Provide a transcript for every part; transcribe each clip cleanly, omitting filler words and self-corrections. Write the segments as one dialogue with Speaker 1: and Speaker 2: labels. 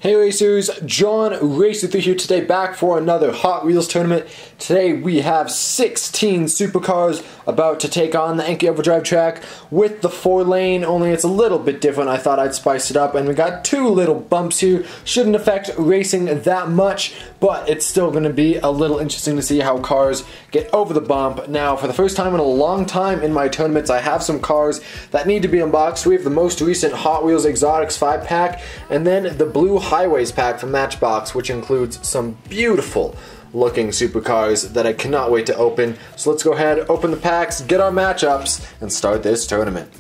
Speaker 1: Hey racers, JonRacer3 here today, back for another Hot Wheels tournament. Today we have 16 supercars about to take on the Yankee Overdrive track with the 4-lane, only it's a little bit different. I thought I'd spice it up, and we got two little bumps here. Shouldn't affect racing that much, but it's still going to be a little interesting to see how cars get over the bump. Now, for the first time in a long time in my tournaments, I have some cars that need to be unboxed. We have the most recent Hot Wheels Exotics 5-pack, and then the Blue Highways pack from Matchbox, which includes some beautiful looking supercars that I cannot wait to open. So let's go ahead, open the packs, get our matchups, and start this tournament.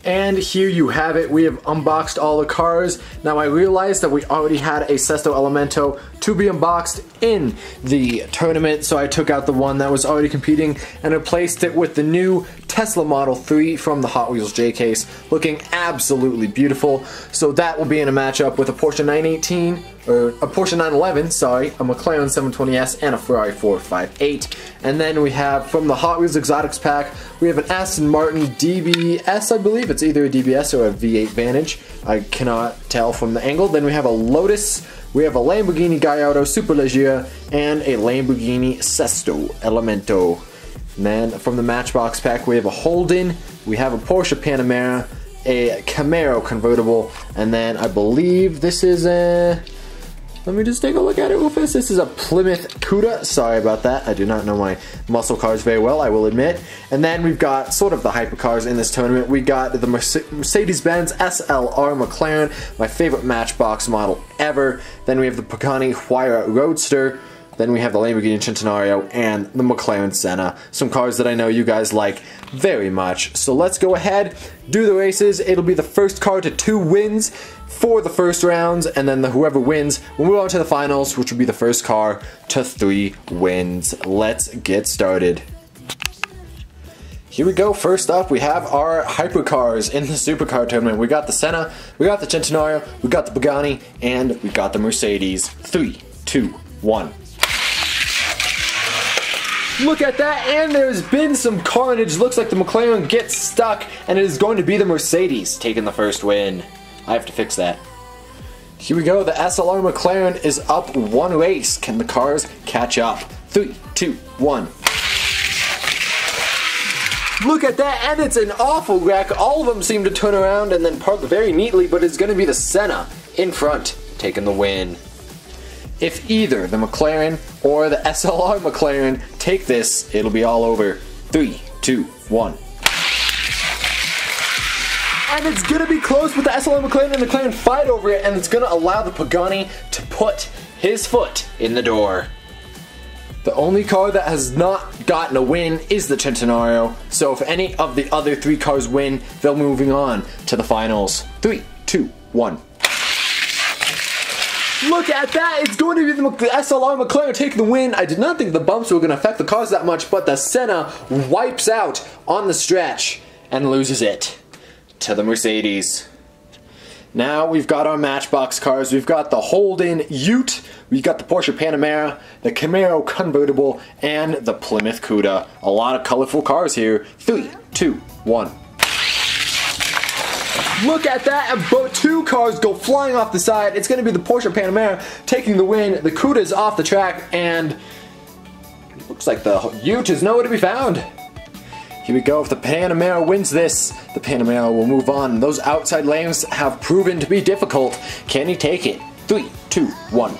Speaker 1: And here you have it. We have unboxed all the cars. Now I realized that we already had a Sesto Elemento to be unboxed in the tournament, so I took out the one that was already competing and replaced it with the new Tesla Model 3 from the Hot Wheels J case, looking absolutely beautiful. So that will be in a matchup with a Porsche 918, or a Porsche 911, sorry, a McLaren 720S, and a Ferrari 458. And then we have, from the Hot Wheels Exotics pack, we have an Aston Martin DBS, I believe. It's either a DBS or a V8 Vantage. I cannot tell from the angle. Then we have a Lotus, we have a Lamborghini Gallardo Superleggera, and a Lamborghini Sesto Elemento. And then from the Matchbox pack, we have a Holden, we have a Porsche Panamera, a Camaro convertible, and then I believe this is a... Let me just take a look at it real fast. This is a Plymouth Cuda. Sorry about that. I do not know my muscle cars very well, I will admit. And then we've got sort of the hypercars in this tournament. We got the Mercedes-Benz SLR McLaren, my favorite Matchbox model ever. Then we have the Pagani Huayra Roadster. Then we have the Lamborghini Centenario and the McLaren Senna. Some cars that I know you guys like very much. So let's go ahead, do the races. It'll be the first car to 2 wins for the first rounds, and then whoever wins will move on to the finals, which will be the first car to 3 wins. Let's get started. Here we go. First up, we have our hypercars in the supercar tournament. We got the Senna, we got the Centenario, we got the Pagani, and we got the Mercedes. 3, 2, 1. Look at that, and there's been some carnage. Looks like the McLaren gets stuck, and it is going to be the Mercedes taking the first win. I have to fix that. Here we go, the SLR McLaren is up 1 race. Can the cars catch up? 3, 2, 1. Look at that, and it's an awful wreck. All of them seem to turn around and then park very neatly, but it's going to be the Senna in front taking the win. If either the McLaren or the SLR McLaren take this, it'll be all over. 3, 2, 1. And it's going to be close with the SLR McLaren and the McLaren fight over it, and it's going to allow the Pagani to put his foot in the door. The only car that has not gotten a win is the Centenario, so if any of the other 3 cars win, they're moving on to the finals. 3, 2, 1. Look at that! It's going to be the SLR McLaren taking the win. I did not think the bumps were going to affect the cars that much, but the Senna wipes out on the stretch and loses it to the Mercedes. Now we've got our Matchbox cars. We've got the Holden Ute, we've got the Porsche Panamera, the Camaro convertible, and the Plymouth Cuda. A lot of colorful cars here. 3, 2, 1. Look at that, and both 2 cars go flying off the side. It's going to be the Porsche Panamera taking the win. The Cuda is off the track, and it looks like the Ute is nowhere to be found. Here we go. If the Panamera wins this, the Panamera will move on. Those outside lanes have proven to be difficult. Can he take it? 3, 2, 1.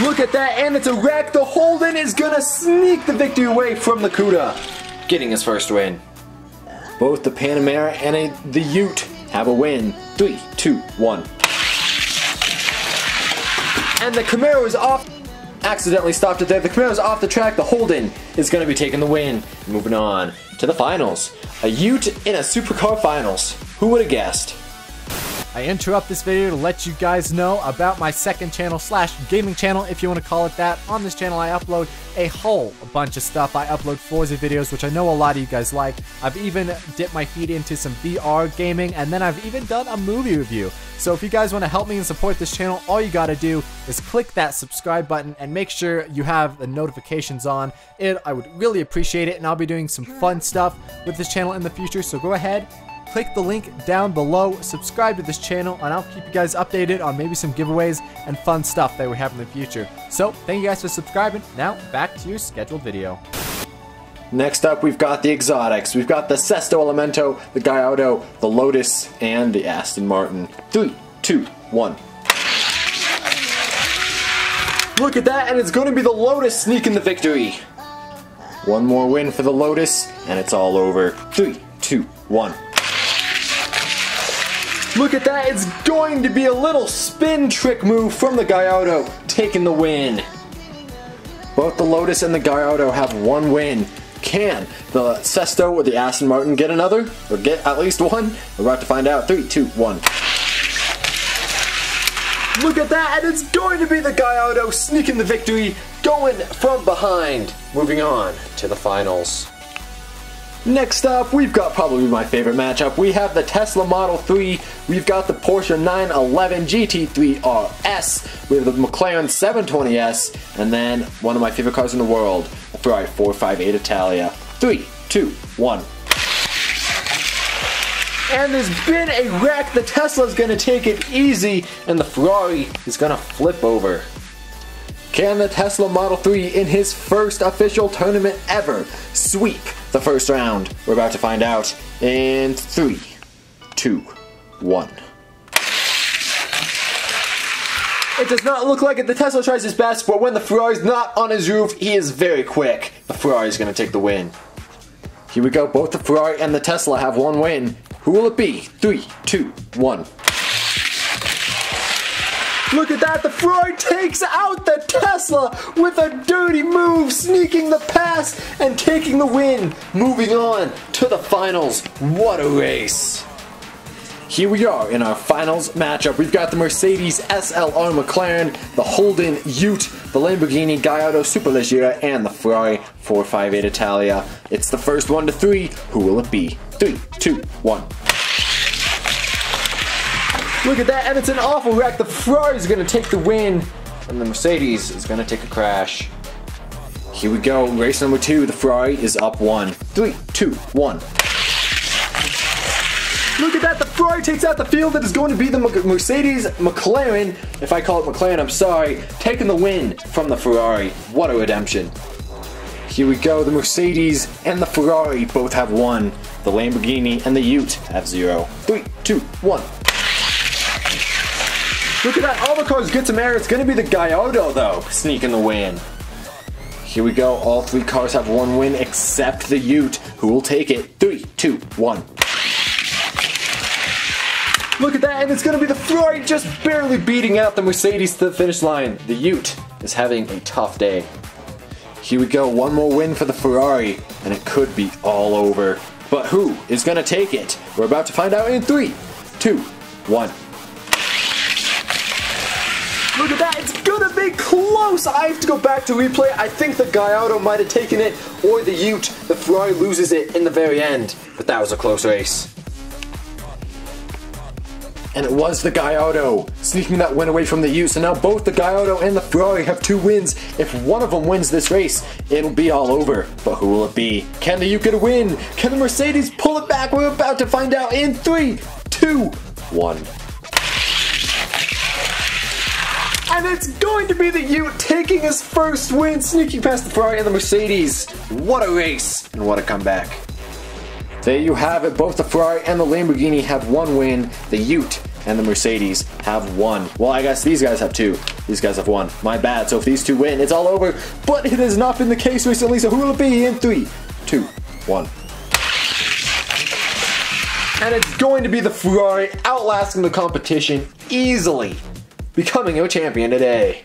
Speaker 1: Look at that, and it's a wreck. The Holden is going to sneak the victory away from the Cuda, getting his first win. Both the Panamera and the Ute have a win. 3, 2, 1. And the Camaro is off. Accidentally stopped it there. The Camaro is off the track. The Holden is going to be taking the win. Moving on to the finals. A Ute in a supercar finals. Who would have guessed?
Speaker 2: I interrupt this video to let you guys know about my second channel / gaming channel, if you want to call it that. On this channel I upload a whole bunch of stuff. I upload Forza videos, which I know a lot of you guys like. I've even dipped my feet into some VR gaming, and then I've even done a movie review. So if you guys want to help me and support this channel, all you gotta do is click that subscribe button and make sure you have the notifications on. I would really appreciate it, and I'll be doing some fun stuff with this channel in the future, so go ahead, click the link down below, subscribe to this channel, and I'll keep you guys updated on maybe some giveaways and fun stuff that we have in the future. So, thank you guys for subscribing. Now, back to your scheduled video.
Speaker 1: Next up, we've got the exotics. We've got the Sesto Elemento, the Gallardo, the Lotus, and the Aston Martin. 3, 2, 1. Look at that, and it's going to be the Lotus sneaking the victory. One more win for the Lotus, and it's all over. 3, 2, 1. Look at that, it's going to be a little spin trick move from the Gallardo, taking the win. Both the Lotus and the Gallardo have one win. Can the Sesto or the Aston Martin get another? Or get at least one? We're about to find out. 3, 2, 1. Look at that, and it's going to be the Gallardo sneaking the victory, going from behind. Moving on to the finals. Next up, we've got probably my favorite matchup. We have the Tesla Model 3, we've got the Porsche 911 GT3 RS, we have the McLaren 720S, and then one of my favorite cars in the world, the Ferrari 458 Italia. 3, 2, 1. And there's been a wreck. The Tesla's gonna take it easy, and the Ferrari is gonna flip over. Can the Tesla Model 3 in his first official tournament ever sweep the first round? We're about to find out in 3, 2, 1. It does not look like it. The Tesla tries his best, but when the Ferrari's not on his roof, he is very quick. The Ferrari's gonna take the win. Here we go, both the Ferrari and the Tesla have one win. Who will it be? 3, 2, 1. Look at that, the Ferrari takes out the Tesla with a dirty move, sneaking the pass and taking the win. Moving on to the finals. What a race. Here we are in our finals matchup. We've got the Mercedes SLR McLaren, the Holden Ute, the Lamborghini Gallardo Superleggera, and the Ferrari 458 Italia. It's the first 1 to 3. Who will it be? 3, 2, 1. Look at that, and it's an awful wreck. The Ferrari's gonna take the win, and the Mercedes is gonna take a crash. Here we go, race number 2. The Ferrari is up 1. 3, 2, 1. Look at that, the Ferrari takes out the field. That is going to be the Mercedes McLaren, if I call it McLaren, I'm sorry, taking the win from the Ferrari. What a redemption. Here we go, the Mercedes and the Ferrari both have 1. The Lamborghini and the Ute have 0. 3, 2, 1. Look at that, all the cars get some air. It's going to be the Gallardo, though, sneaking the win. Here we go, all 3 cars have 1 win except the Ute. Who will take it? 3, 2, 1. Look at that, and it's going to be the Ferrari just barely beating out the Mercedes to the finish line. The Ute is having a tough day. Here we go, 1 more win for the Ferrari, and it could be all over. But who is going to take it? We're about to find out in 3, 2, 1. Look at that, it's gonna be close! I have to go back to replay. I think the Gallardo might have taken it, or the Ute. The Ferrari loses it in the very end. But that was a close race. And it was the Gallardo sneaking that win away from the Ute. So now both the Gallardo and the Ferrari have 2 wins. If one of them wins this race, it'll be all over. But who will it be? Can the Ute get a win? Can the Mercedes pull it back? We're about to find out in 3, 2, 1. And it's going to be the Ute taking his first win, sneaking past the Ferrari and the Mercedes. What a race, and what a comeback. There you have it, both the Ferrari and the Lamborghini have 1 win. The Ute and the Mercedes have 1. Well, I guess these guys have 2. These guys have 1. My bad, so if these 2 win, it's all over. But it has not been the case recently, so who will it be in 3, 2, 1. And it's going to be the Ferrari outlasting the competition easily, becoming your champion today.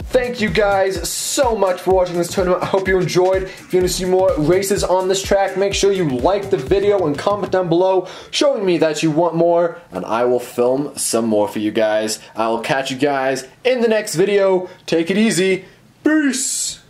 Speaker 1: Thank you guys so much for watching this tournament. I hope you enjoyed. If you want to see more races on this track, make sure you like the video and comment down below showing me that you want more, and I will film some more for you guys. I will catch you guys in the next video. Take it easy. Peace!